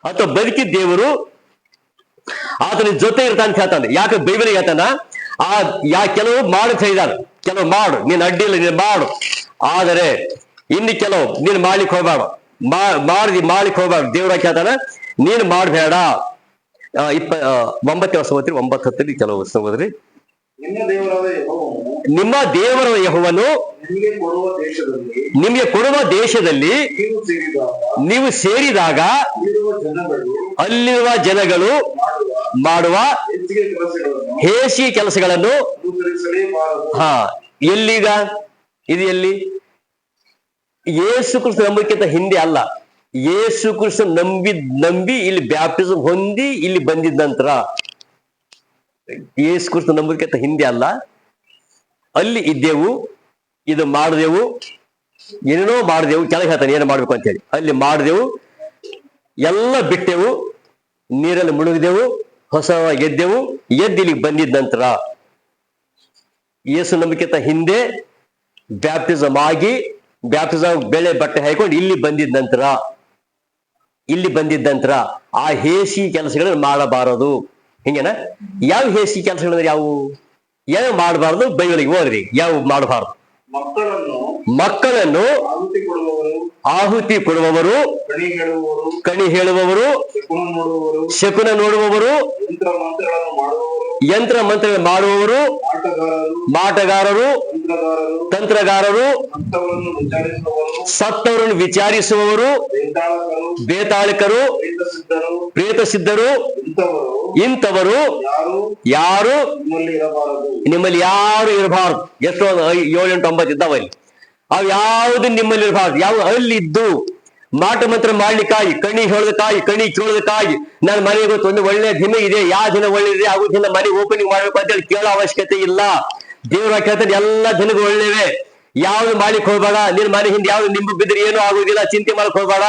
ಅಥವಾ ಬದುಕಿದ ದೇವರು ಆತನ ಜೊತೆ ಇರ್ತಾನ ಅಂತ ಹೇಳ್ತಾನೆ. ಯಾಕೆ ಬೈಬಲ್ ಹೇಳ್ತಾನ, ಕೆಲವು ಮಾಡು ಹೇಳಿದಾನ, ಕೆಲವು ಮಾಡು, ನೀನ್ ಅಡ್ಡಿ ಇಲ್ಲ, ನೀನ್ ಮಾಡು. ಆದರೆ ಇನ್ನು ಕೆಲವು ನೀನ್ ಮಾಡ್ಲಿಕ್ಕೆ ಹೋಗ್ಬೇಡ, ಮಾಡ್ಲಿಕ್ಕೆ ಹೋಗ್ಬೇಡ. ದೇವ್ರ ಹೇಳ್ತಾನ ನೀನ್ ಮಾಡ್ಬೇಡ. 9:9 ಕೆಲವು ಹೋದ್ರಿ. ನಿಮ್ಮ ದೇವರ ಯೆಹೋವನು ನಿಮಗೆ ಕೊಡುವ ದೇಶದಲ್ಲಿ ನೀವು ಸೇರಿದಾಗ ಅಲ್ಲಿರುವ ಜನಗಳು ಮಾಡುವ ಹೇಸಿ ಕೆಲಸಗಳನ್ನು ಎಲ್ಲಿಗ ಇದು ಎಲ್ಲಿ? ಯೇಸು ಕ್ರಿಸ್ತ ನಂಬಿಕೆಂತ ಹಿಂದೆ ಅಲ್ಲ. ಯೇಸು ಕ್ರಿಸ್ತ ನಂಬಿ ಇಲ್ಲಿ ಬ್ಯಾಪ್ಟಿಸಮ್ ಹೊಂದಿ ಇಲ್ಲಿ ಬಂದಿದ ನಂತರ. ಯೇಸು ಕ್ರಿಸ್ತ ನಂಬಿಕೆಂತ ಹಿಂದೆ ಅಲ್ಲ. ಅಲ್ಲಿ ಇದ್ದೆವು, ಇದು ಮಾಡಿದೆವು, ಏನೇನೋ ಮಾಡಿದೆವು. ಕೆಳಗೆ ಹೇಳ್ತಾನೆ ಏನು ಮಾಡ್ಬೇಕು ಅಂತ ಹೇಳಿ. ಅಲ್ಲಿ ಮಾಡಿದೆವು, ಎಲ್ಲ ಬಿಟ್ಟೆವು, ನೀರಲ್ಲಿ ಮುಳುಗಿದೆವು, ಹೊಸ ಎದ್ದೆವು. ಇಲ್ಲಿಗೆ ಬಂದಿದ ನಂತರ ಯೇಸು ನಂಬಿಕೆಂತ ಹಿಂದೆ ಬ್ಯಾಪ್ಟಿಸಮ್ ಆಗಿ, ಬ್ಯಾಪ್ಟಿಸಮ್ ಬೆಳೆ ಬಟ್ಟೆ ಹಾಕೊಂಡು ಇಲ್ಲಿ ಬಂದಿದ ನಂತರ ಆ ಹೇಸಿ ಕೆಲಸಗಳನ್ನು ಮಾಡಬಾರದು. ಹಿಂಗೇನ? ಯಾವ ಹೇಸಿ ಕೆಲಸಗಳಂದ್ರೆ ಯಾವುವು? ಯಾವ ಮಾಡಬಾರ್ದು? ಬೈಬಲಿಗೆ ಹೋದ್ರಿ. ಯಾವ ಮಾಡಬಾರ್ದು? ಮಕ್ಕಳನ್ನು ಆಹುತಿ ಕೊಡುವವರು, ಕಣಿ ಹೇಳುವವರು, ಶಕುನ ನೋಡುವವರು, ಯಂತ್ರ ಮಂತ್ರ ಮಾಡುವವರು, ಮಾಟಗಾರರು, ತಂತ್ರಗಾರರು, ಸತ್ತವರನ್ನು ವಿಚಾರಿಸುವವರು, ಬೇತಾಳಿಕರು, ಪ್ರೇತಸಿದ್ಧರು, ಇಂಥವರು ಯಾರು ನಿಮ್ಮಲ್ಲಿ ಯಾರು ಇರಬಾರ್ದು. ಎಷ್ಟೋ 7, 8, 9 ಇದ್ದಾವಲ್ಲಿ. ಅವು ಯಾವುದು ನಿಮ್ಮಲ್ಲಿ ಇರಬಾರ್ದು. ಯಾವ ಅಲ್ಲಿದ್ದು ಮಾಟ ಮಂತ್ರ ಮಾಡ್ಲಿಕ್ಕಾಗಿ, ಕಣಿ ಹೇಳೋದಕ್ಕಾಗಿ, ಕಣಿ ಕೇಳೋದಕ್ಕಾಗಿ, ನನ್ನ ಮನೆಗೆ ಗೊತ್ತು ಒಂದು ಒಳ್ಳೆ ದಿನ ಇದೆ, ಯಾವ ದಿನ ಒಳ್ಳೆದಿದೆ ಆಗೋ ದಿನ ಮನೆ ಓಪನಿಂಗ್ ಮಾಡ್ಬೇಕು ಅಂತೇಳಿ ಕೇಳೋ ಅವಶ್ಯಕತೆ ಇಲ್ಲ. ದೇವ್ರ ಕೇಳ್ತಾರೆ ಎಲ್ಲ ದಿನಗಳು ಒಳ್ಳೆವೆ. ಯಾವ್ದು ಮಾಡ್ಲಿಕ್ಕೆ ಹೋಗ್ಬೇಡ. ನಿನ್ ಮನೆ ಹಿಂದೆ ಯಾವ್ದು ನಿಂಬು ಬಿದ್ದರೆ ಏನು ಆಗುದಿಲ್ಲ, ಚಿಂತೆ ಮಾಡಕ್ ಹೋಗ್ಬೇಡ.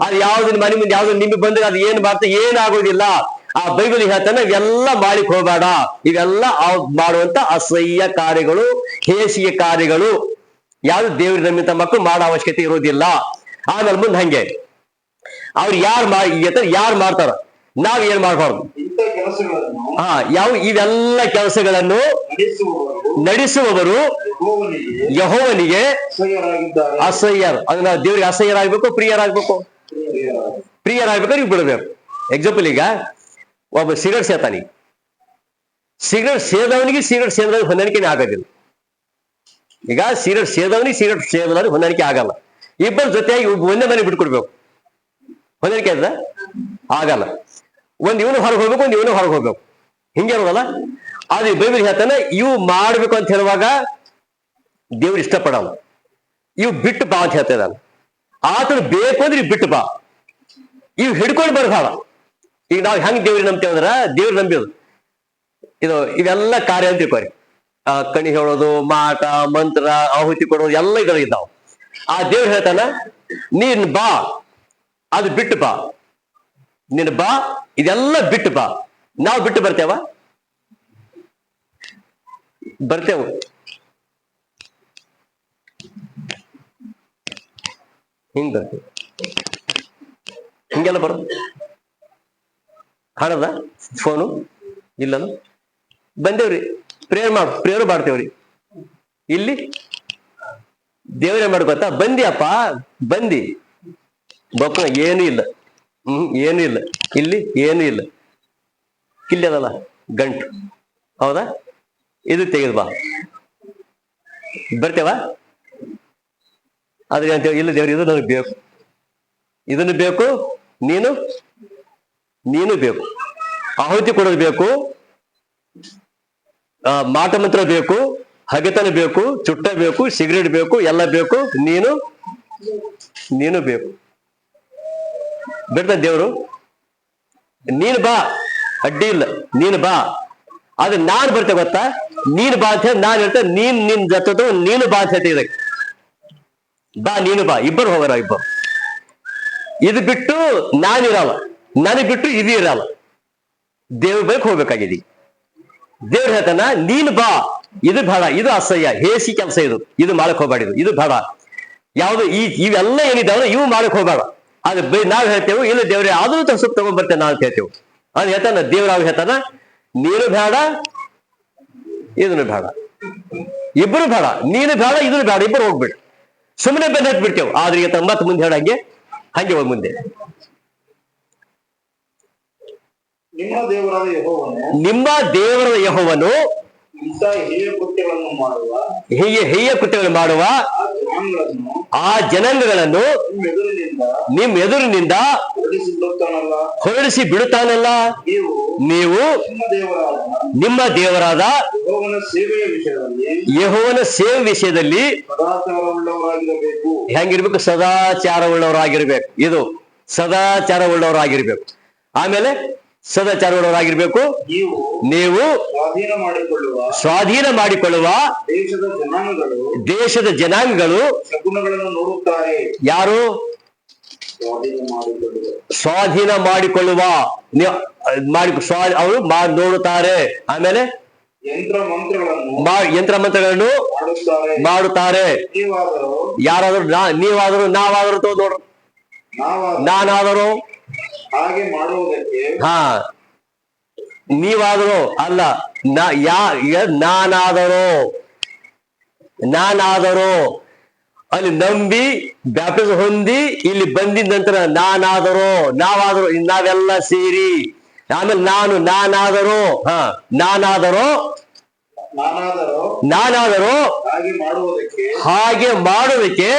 ಅದು ಯಾವ್ದು ಮನೆ ಮುಂದೆ ಯಾವ್ದು ನಿಂಬು ಬಂದ್ರೆ ಅದು ಏನ್ ಮಾಡ್ತಾ ಏನು ಆಗುದಿಲ್ಲ. ಆ ಬೈಬಲ್ ಹೇಳ್ತಾನೆ ಇವೆಲ್ಲ ಮಾಡ್ಲಿಕ್ಕೆ ಹೋಗ್ಬೇಡ. ಇವೆಲ್ಲ ಮಾಡುವಂತ ಅಸಹ್ಯ ಕಾರ್ಯಗಳು, ಹೇಸಿಗೆ ಕಾರ್ಯಗಳು, ಯಾವ್ದು ದೇವ್ರ ನಂಬಿತ ಮಕ್ಕಳು ಮಾಡೋ ಅವಶ್ಯಕತೆ ಇರೋದಿಲ್ಲ. ಆಮೇಲೆ ಮುಂದೆ ಹಂಗೆ ಅವ್ರು ಯಾರು ಮಾಡ್ತಾರ, ನಾವ್ ಏನ್ ಮಾಡ್ಬಾರ್ದು. ಯಾವ ಇವೆಲ್ಲ ಕೆಲಸಗಳನ್ನು ನಡೆಸುವವರು ಯೆಹೋವನಿಗೆ ಅಸಹ್ಯರು. ಅದು ನಾವು ದೇವ್ರಿಗೆ ಅಸಹ್ಯರಾಗ್ಬೇಕು, ಪ್ರಿಯರಾಗ್ಬೇಕು. ಪ್ರಿಯರಾಗ್ಬೇಕಾದ್ರೆ ನೀವು ಬಿಡಬೇಕು. ಎಕ್ಸಾಂಪಲ್, ಈಗ ಒಬ್ಬ ಸಿಗರೇಟ್ ಸೇತಾನಿ, ಸಿಗರೇಟ್ ಸೇದವನಿಗೆ ಸಿಗರೇಟ್ ಸೇದವನಿಗೆ ಹೊಂದಾಣಿಕೆ ಆಗೋದಿಲ್ಲ. ಈಗ ಸಿಗರೇಟ್ ಸೇದವನಿಗೆ ಸಿಗರೇಟ್ ಸೇದವನಿಗೆ ಹೊಂದಾಣಿಕೆ ಆಗಲ್ಲ. ಇಬ್ಬರು ಜೊತೆಯಾಗಿ ಒಂದೇ ಮನೆ ಬಿಟ್ಕೊಡ್ಬೇಕು, ಹೊಂದಾಣಿಕೆ ಆದ ಆಗಲ್ಲ. ಒಂದ್ ಇವನು ಹೊರಗೆ ಹೋಗ್ಬೇಕು, ಒಂದ್ ಇವನು ಹೊರಗೆ ಹೋಗ್ಬೇಕು, ಹಿಂಗೆ ಇರೋದಲ್ಲ. ಅದು ಬೈಬಲ್ ಹೇಳ್ತಾನೆ ಇವು ಮಾಡ್ಬೇಕು ಅಂತ ಹೇಳುವಾಗ ದೇವ್ರು ಇಷ್ಟಪಡಲ್ಲ. ಇವು ಬಿಟ್ಟು ಬಾ ಅಂತ ಹೇಳ್ತಾ ಇದ್ದಾನೆ. ಆತನು ಬೇಕು ಅಂದ್ರೆ ಇವ್ ಬಿಟ್ಟು ಬಾ, ಇವ್ ಹಿಡ್ಕೊಂಡು ಬರ್ಬಾರ. ಈಗ ನಾವು ಹೆಂಗ್ ದೇವ್ರಿಗೆ ನಂಬ್ತೇವೆ ಅಂದ್ರ, ದೇವ್ರ ನಂಬಿಯೋದು ಇವೆಲ್ಲ ಕಾರ್ಯ ಅಂತ ತಿಳ್ಕೊರಿ. ಕಣಿ ಹೇಳೋದು, ಮಾಟ ಮಂತ್ರ, ಆಹುತಿ ಕೊಡೋದು ಎಲ್ಲ ಇದ್ರೊಳಗೆ ಇದ್ದಾವ. ಆ ದೇವ್ರು ಹೇಳ್ತಾನ ನೀನ್ ಬಾ, ಅದು ಬಿಟ್ಟು ಬಾ, ನೀನ್ ಬಾ, ಇದೆಲ್ಲ ಬಿಟ್ಟು ಬಾ. ನಾವು ಬಿಟ್ಟು ಬರ್ತೇವ? ಬರ್ತೇವೆ. ಹಿಂಗ್ ಬರ್ತೇವೆ, ಹಿಂಗೆಲ್ಲ ಬರೋದು ಹಾಡದ ಫೋನು ಇಲ್ಲದ ಬಂದೇವ್ರಿ. ಪ್ರೇಯರ್ ಮಾಡ್ತೇವ್ರಿ. ಇಲ್ಲಿ ದೇವ್ರೇ ಮಾಡಿ ಗೊತ್ತಾ, ಬಂದಿಯಪ್ಪ ಬಂದಿ ಬಪ್ಪನ ಏನೂ ಇಲ್ಲ, ಏನೂ ಇಲ್ಲ, ಇಲ್ಲಿ ಏನೂ ಇಲ್ಲ, ಕಿಲ್ಲಿ ಅದಲ್ಲ ಗಂಟು, ಹೌದಾ? ಇದು ತೆಗೆದು ಬಾ, ಬರ್ತೇವ? ಆದ್ರೆ ಅಂತೇಳಿ ಇಲ್ಲ ದೇವ್ರ ಇದು ನನಗೆ ಬೇಕು, ಇದನ್ನು ಬೇಕು, ನೀನು ಬೇಕು, ಆಹುತಿ ಕೊಡೋದು ಬೇಕು, ಮಾಟ ಮಂತ್ರ ಬೇಕು, ಹಗೆತನ ಬೇಕು, ಚುಟ್ಟ ಬೇಕು, ಸಿಗರೇಟ್ ಬೇಕು, ಎಲ್ಲ ಬೇಕು, ನೀನು ಬೇಕು. ಬಿಡ್ತಾನೆ ದೇವ್ರು. ನೀನು ಬಾ, ಅಡ್ಡಿ ಇಲ್ಲ, ನೀನು ಬಾ. ಆದ್ರೆ ನಾನ್ ಬರ್ತೇವೆ ಗೊತ್ತಾ, ನೀನು ಬಾ ಅಂತ ಹೇಳಿ ನಾನು ಹೇಳ್ತೇನೆ, ನಿನ್ ಜೊತೆ ನೀನು ಬಾ ಅಂತ ಹೇಳ್ತೇವೆ. ಇದಕ್ಕೆ ಬಾ, ನೀನು ಬಾ, ಇಬ್ಬರು ಹೋಗೋಣ. ಇಬ್ಬರು ಇದು ಬಿಟ್ಟು ನಾನಿರಲ್ಲ, ನನಗ್ ಬಿಟ್ಟು ಇದು ಇರಲ್ಲ. ದೇವ್ರ ಬೈಕ್ ಹೋಗ್ಬೇಕಾಗಿದೆ. ದೇವ್ರ ಹೇಳ್ತಾನ ನೀನು ಬಾ, ಇದು ಬೇಡ, ಇದು ಅಸಹ್ಯ, ಹೇಸಿ ಕೆಲಸ, ಇದು ಮಾಡಕ್ ಹೋಗ್ಬೇಡಿದು, ಇದು ಬೇಡ. ಯಾವುದು ಇವೆಲ್ಲ ಏನಿದಾವ ಇವು ಮಾಡಕ್ ಹೋಗ್ಬೇಡ. ಅದು ನಾವ್ ಹೇಳ್ತೇವೆ, ಇಲ್ಲ ದೇವ್ರೆ ಆದ್ರೂ ಸ್ವಲ್ಪ ತಗೊಂಡ್ಬರ್ತೇನೆ ನಾ ಅಂತ ಹೇಳ್ತೇವೆ. ಅದು ಹೇಳ್ತಾನ ದೇವ್ರ ಅವ್ರು ಹೇಳ್ತಾನ, ನೀನು ಬೇಡ ಇದನ್ನು ಬೇಡ, ಇಬ್ರು ಬೇಡ, ನೀನು ಬೇಡ ಇದನ್ನು ಬೇಡ, ಇಬ್ಬರು ಹೋಗ್ಬಿಡು, ಸುಮ್ಮನೆ ಬೆನ್ನ ಹತ್ಬಿಡ್ತೇವೆ. ಆದ್ರೆ ಈಗ ಮತ್ತೆ ಮುಂದೆ ಹೇಳಂಗೆ ಹಂಗೆ ಹೋಗಿ ಮುಂದೆ. ನಿಮ್ಮ ದೇವರಾದ ಯೆಹೋವನು ಹೀಗೆ ಹೇಯ ಕೃತ್ಯಗಳನ್ನು ಮಾಡುವ ಆ ಜನಾಂಗಗಳನ್ನು ನಿಮ್ ಎದುರಿನಿಂದ ಹೊರಡಿಸಿ ಬಿಡುತ್ತಾನಲ್ಲ. ನೀವು ನಿಮ್ಮ ದೇವರಾದ ಯೆಹೋವನ ಸೇವೆ ವಿಷಯದಲ್ಲಿ ಹೆಂಗಿರ್ಬೇಕು? ಸದಾಚಾರವುಳ್ಳವರಾಗಿರ್ಬೇಕು. ಇದು ಸದಾಚಾರವುಳ್ಳವರಾಗಿರ್ಬೇಕು. ಆಮೇಲೆ ಸದಾಚಾರವುಳ್ಳವರಾಗಿರ್ಬೇಕು. ನೀವು ಸ್ವಾಧೀನ ಮಾಡಿಕೊಳ್ಳುವ ದೇಶದ ಜನಾಂಗಗಳು ಯಾರು? ಸ್ವಾಧೀನ ಮಾಡಿಕೊಳ್ಳುವ ಅವರು ನೋಡುತ್ತಾರೆ. ಆಮೇಲೆ ಯಂತ್ರ ಮಂತ್ರಗಳನ್ನು ಮಾಡುತ್ತಾರೆ. ಯಾರಾದ್ರೂ ನೀವಾದರೂ ನಾವಾದರೂ ನೋಡ್ರು, ನಾನಾದರೂ ಹಾಗೆ ಮಾಡುವುದಕ್ಕೆ ನೀವಾದರೂ ಅಲ್ಲ, ನಾನಾದರೂ ಅಲ್ಲಿ ನಂಬಿ ಬ್ಯಾಪ್ಟಿಸಮ್ ಹೊಂದಿ ಇಲ್ಲಿ ಬಂದಿದ ನಂತರ ನಾನಾದರೂ ನಾವೆಲ್ಲ ಸೇರಿ, ಆಮೇಲೆ ನಾನಾದರೂ ಹಾಗೆ ಮಾಡುವುದಕ್ಕೆ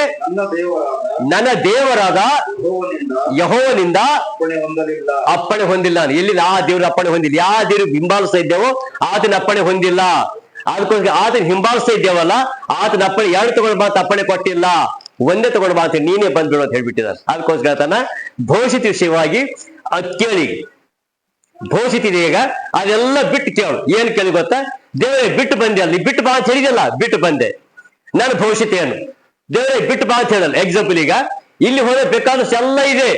ನನ್ನ ದೇವರಾದ ಯೆಹೋವನಿಂದ ಅಪ್ಪಣೆ ಹೊಂದಿಲ್ಲ. ಎಲ್ಲಿ ಆ ದೇವ್ರ ಅಪ್ಪಣೆ ಹೊಂದಿಲ್ಲ. ಯಾವ ದೇವ್ರಿಗೆ ಹಿಂಬಾಲಿಸ್ತಾ ಇದ್ದೇವೋ ಆತನ ಅಪ್ಪಣೆ ಹೊಂದಿಲ್ಲ. ಅದಕ್ಕೋಸ್ಕರ ಆತನ ಹಿಂಬಾಲಿಸ್ತಾ ಇದ್ದೇವಲ್ಲ, ಆತನ ಅಪ್ಪಣೆ ಎರಡು ತಗೊಂಡು ಮಾತು ಅಪ್ಪಣೆ ಕೊಟ್ಟಿಲ್ಲ, ಒಂದೇ ತಗೊಂಡು ಮಾತು ನೀನೇ ಬಂದ್ಬಿಡು ಅಂತ ಹೇಳ್ಬಿಟ್ಟಿದ್ದಾರೆ. ಅದಕ್ಕೋಸ್ಕರ ತನ್ನ ಭವಿಷ್ಯದ ವಿಷಯವಾಗಿ ಕೇಳಿ, ಭವಿಷ್ಯತಿದೆ ಈಗ ಅದೆಲ್ಲ ಬಿಟ್ಟು ಕೇಳು. ಏನ್ ಕೇಳಿ ಗೊತ್ತಾ? ದೇವರೇ ಬಿಟ್ಟು ಬಂದೆ ಅಲ್ಲ, ಬಿಟ್ಟು ಬಾ ಅಂತ ಹೇಳಿದಲ್ಲ, ಬಿಟ್ಟು ಬಂದೆ. ನಾನು ಭವಿಷ್ಯತೆಯನ್ನು ದೇವರೇ ಬಿಟ್ಟು ಬಾ ಅಂತ ಹೇಳಲ್ಲ. ಎಕ್ಸಾಂಪಲ್, ಈಗ ಇಲ್ಲಿ ಹೋದ್ರೆ ಬೇಕಾದಷ್ಟು ಎಲ್ಲ ಇದೆ,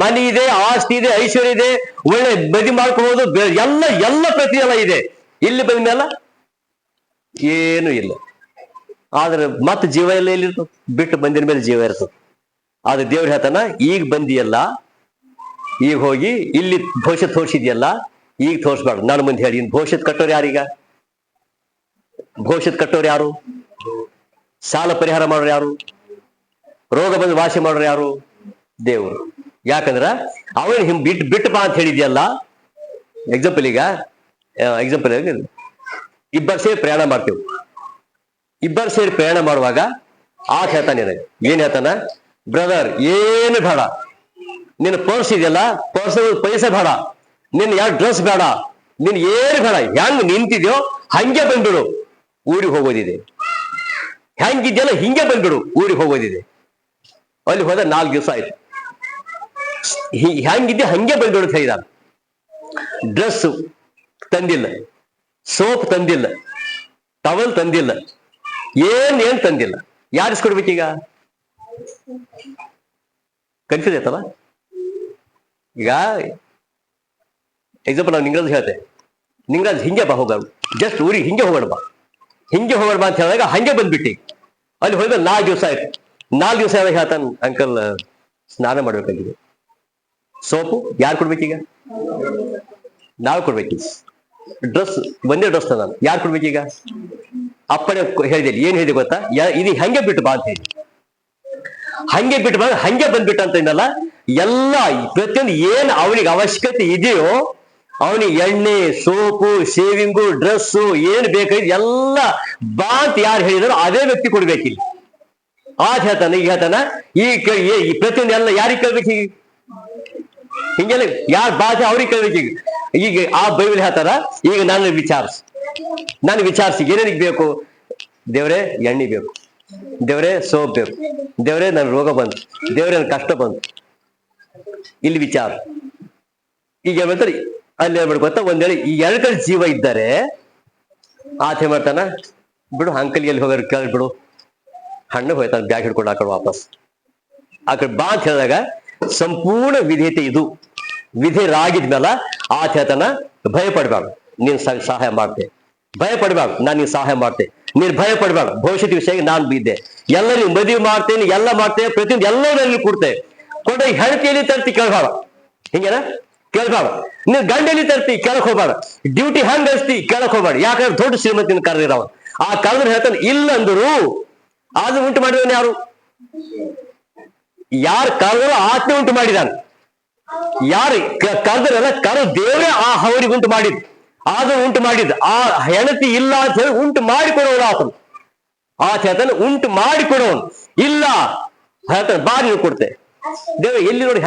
ಮನೆ ಇದೆ, ಆಸ್ತಿ ಇದೆ, ಐಶ್ವರ್ಯ ಇದೆ, ಒಳ್ಳೆ ಬದಿ ಮಾಡ್ಕೋಬಹುದು, ಎಲ್ಲ ಪ್ರತಿ ಎಲ್ಲ ಇದೆ. ಇಲ್ಲಿ ಬಂದ ಮೇಲೆ ಏನು ಇಲ್ಲ. ಆದ್ರೆ ಮತ್ತೆ ಜೀವ ಎಲ್ಲ ಎಲ್ಲಿರ್ತದೆ? ಬಿಟ್ಟು ಬಂದಿನ ಮೇಲೆ ಜೀವ ಇರ್ತದೆ. ಆದ್ರೆ ದೇವ್ರ ಹೇಳ್ತಾನ, ಈಗ ಬಂದಿಯಲ್ಲ, ಈಗ ಹೋಗಿ ಇಲ್ಲಿ ಭವಿಷ್ಯತ್ ತೋರಿಸಿದ್ಯಲ್ಲ, ಈಗ ತೋರಿಸ್ಬಾರ್ದು. ನಾನು ಮುಂದೆ ಹೇಳಿ, ಭವಿಷ್ಯತ್ ಕಟ್ಟೋರು ಯಾರೀಗ? ಭವಿಷ್ಯತ್ ಕಟ್ಟೋರು ಯಾರು? ಸಾಲ ಪರಿಹಾರ ಮಾಡೋರು ಯಾರು? ರೋಗ ಬಂದು ವಾಸಿ ಮಾಡೋರು ಯಾರು? ದೇವರು. ಯಾಕಂದ್ರ ಅವನು ಬಿಟ್ಟು ಬಾ ಅಂತ ಹೇಳಿದ್ಯಲ್ಲ. ಎಕ್ಸಾಂಪಲ್, ಇಬ್ಬರು ಸೇರಿ ಪ್ರಯಾಣ ಮಾಡ್ತೇವೆ. ಇಬ್ಬರು ಸೇರಿ ಪ್ರಯಾಣ ಮಾಡುವಾಗ ಆತ ಹೇಳ್ತಾನೆ, ಏನ್ ಹೇಳ್ತಾನ? ಬ್ರದರ್, ಏನು ಬೇಡ, ನಿನ್ನ ಪರ್ಸ್ ಇದೆಯಲ್ಲ, ಪರ್ಸ್ ಪೈಸೆ ಬೇಡ, ನಿನ್ ಯಾವ ಡ್ರೆಸ್ ಬೇಡ, ನಿನ್ ಏನು ಬೇಡ, ಹೆಂಗ್ ನಿಂತಿದ್ಯೋ ಹಂಗೆ ಬಂದ್ಬಿಡು, ಊರಿಗೆ ಹೋಗೋದಿದೆ. ಹೆಂಗಿದ್ಯಲ್ಲ ಹಿಂಗೆ ಬಂದ್ಬಿಡು, ಊರಿಗೆ ಹೋಗೋದಿದೆ. ಅಲ್ಲಿ ಹೋದ 4 ದಿವಸ ಆಯ್ತು. ಹೆಂಗಿದ್ದೆ ಹಂಗೆ ಬಂದ್ಬಿಡು ಅಂತ ಹೇಳಿದ. ಡ್ರೆಸ್ ತಂದಿಲ್ಲ, ಸೋಪ್ ತಂದಿಲ್ಲ, ಟವಲ್ ತಂದಿಲ್ಲ, ಏನ್ ತಂದಿಲ್ಲ. ಯಾರಿಸ್ಕೊಡ್ಬೇಕೀಗ? ಕನ್ಫ್ಯೂಸ್ ಆಯ್ತಲ್ಲ. ಈಗ ಎಕ್ಸಾಂಪಲ್ ನಾವು ನಿಂಗರಾಜ್ ಹೇಳ್ತೆ, ನಿಂಗರಾಜ್ ಹಿಂಗೆ ಬಾ, ಹೋಗೋಣ, ಜಸ್ಟ್ ಊರಿಗೆ ಹಿಂಗೆ ಹೋಗೋಣ ಬಾ ಅಂತ ಹೇಳಿದಾಗ ಹಂಗೆ ಬಂದ್ಬಿಟ್ಟಿ. ಅಲ್ಲಿ ಹೋದ 4 ದಿವಸ ಆಯ್ತು. 4 ದಿವಸ ಆದಾಗ ಹೇಳ್ತಾನ, ಅಂಕಲ್ ಸ್ನಾನ ಮಾಡ್ಬೇಕಾಗಿದೆ. ಸೋಪು ಯಾರು ಕೊಡ್ಬೇಕೀಗ? ನಾವು ಕೊಡ್ಬೇಕೀಗ. ಡ್ರೆಸ್ ಒಂದೇ ಡ್ರೆಸ್ ನಾನು ಯಾರು ಕೊಡ್ಬೇಕೀಗ? ಅಪ್ಪಣೆ ಹೇಳಿದೆ. ಏನ್ ಹೇಳಿದೆ ಗೊತ್ತಾ? ಇದು ಹಂಗೆ ಬಿಟ್ಟು ಬಾ ಅಂತ ಹೇಳಿ, ಹಂಗೆ ಬಿಟ್ಟು ಬಾ, ಹಂಗೆ ಬಂದ್ಬಿಟ್ಟ ಅಂತ ಏನಲ್ಲ. ಎಲ್ಲ ಪ್ರತಿಯೊಂದು ಏನ್ ಅವನಿಗೆ ಅವಶ್ಯಕತೆ ಇದೆಯೋ, ಅವನಿಗೆ ಎಣ್ಣೆ, ಸೋಪು, ಶೇವಿಂಗು, ಡ್ರೆಸ್ಸು ಏನ್ ಬೇಕಾಗಿದೆ ಎಲ್ಲ ಬಾ ಅಂತ ಯಾರು ಹೇಳಿದಾರೋ ಅದೇ ವ್ಯಕ್ತಿ ಕೊಡ್ಬೇಕಿಲ್ಲ. ಆದ್ ಹೇಳ್ತಾನ, ಈಗ ಹೇಳ್ತಾನ, ಈ ಪ್ರತಿಯೊಂದು ಎಲ್ಲ ಯಾರಿಗೆ ಕೇಳ್ಬೇಕು? ಹಿಂಗೆಲ್ಲ ಯಾರು ಬಾ ಅವ್ರಿಗೆ ಕೇಳ್ಬೇಕೀಗ. ಈಗ ಆ ಬೈಬಲ್ ಹೇಳ್ತಾರ, ಈಗ ನಾನು ವಿಚಾರಿಸಿ ಏನೇನಿಗೆ ಬೇಕು? ದೇವರೇ ಎಣ್ಣೆ ಬೇಕು, ದೇವರೇ ಸೋಪ್ ಬೇಕು, ದೇವರೇ ನನ್ನ ರೋಗ ಬಂತು, ದೇವರೇ ನನ್ನ ಕಷ್ಟ ಬಂತು, ಇಲ್ಲಿ ವಿಚಾರ. ಈಗ ಏನ್ ಮಾಡ್ತಾರೆ? ಅಲ್ಲಿ ಏನ್ ಮಾಡ್ಕೊತ ಒಂದೇಳಿ ಈ 2 ಕಡೆ ಜೀವ ಇದ್ದಾರೆ. ಆತ ಏನ್ ಮಾಡ್ತಾನ? ಬಿಡು, ಅಂಕಲ್ ಎಲ್ಲಿ ಹೋಗೋರು ಕೇಳ್ಬಿಡು, ಹಣ್ಣು ಹೋಯ್ತಾನ, ಬ್ಯಾಗ್ ಹಿಡ್ಕೊಂಡು ಆ ಕಡೆ ವಾಪಸ್ ಆ ಕಡೆ ಬಾ ಅಂತ ಹೇಳಿದಾಗ ಸಂಪೂರ್ಣ ವಿಧೇಯತೆ. ಇದು ವಿಧೇಯರಾಗಿದ್ಮೇಲೆ ಆತ ಹೇಳ್ತಾನ, ಭಯ ಪಡ್ಬಾರ್ದು, ನೀನ್ ಸಹಾಯ ಮಾಡ್ತೆ, ಭಯ ಪಡ್ಬಾರ್ದು, ನಾನು ನೀನ್ ಸಹಾಯ ಮಾಡ್ತೆ, ನೀನು ಭಯ ಪಡಬೇಡ, ಭವಿಷ್ಯದ ವಿಷಯ ನಾನು ಬಿದ್ದೆ, ಎಲ್ಲ ನೀವು ಮದುವೆ ಮಾಡ್ತೇನೆ, ಎಲ್ಲ ಮಾಡ್ತೇನೆ, ಪ್ರತಿಯೊಂದು ಎಲ್ಲರಲ್ಲಿ ಕೊಡ್ತೇವೆ. ಕೊಂಡ ಹೆಂಡತಿಯಲ್ಲಿ ತರ್ತಿ ಕೇಳ್ಬೇಡ, ಹಿಂಗೇನ ಕೇಳ್ಬೇಡ. ನೀನು ಗಂಡಲ್ಲಿ ತರ್ತಿ ಕೇಳಕ್ ಹೋಗ್ಬೇಡ, ಡ್ಯೂಟಿ ಹಂಗ ಹಚ್ತಿ ಕೇಳಕ್ ಹೋಗ್ಬೇಡ. ಯಾಕಂದ್ರೆ ದೊಡ್ಡ ಶ್ರೀಮಂತಿನ ಕರೆದಿರವ, ಆ ಕರೆದ್ರೆ ಹೇಳ್ತಾನೆ ಇಲ್ಲ ಅಂದರು. ಅದು ಉಂಟು ಮಾಡಿದವನು ಯಾರು? ಯಾರು ಕರೆದ್ರು ಆತ್ಮ ಉಂಟು ಮಾಡಿದಾನೆ. ಯಾರು ಕರೆದ್ರಲ್ಲ ಕರೆ ದೇವರೇ ಆ ಅವರಿಗೆ ಉಂಟು ಮಾಡಿದ್, ಆದ್ರೂ ಉಂಟು ಮಾಡಿದ್. ಆ ಹೆಣತಿ ಇಲ್ಲ ಅಂತ ಹೇಳಿ ಉಂಟು ಮಾಡಿಕೊಡೋನು ಆತನು. ಆತ ಹೇಳ್ತಾನೆ ಉಂಟು ಮಾಡಿಕೊಡೋನು ಇಲ್ಲ ಹೇಳ್ತಾನೆ, ಬಾ ನೀವು ಕೊಡ್ತೆ. ದೇವ್ರ ಎಲ್ಲಿ ನೋಡಿ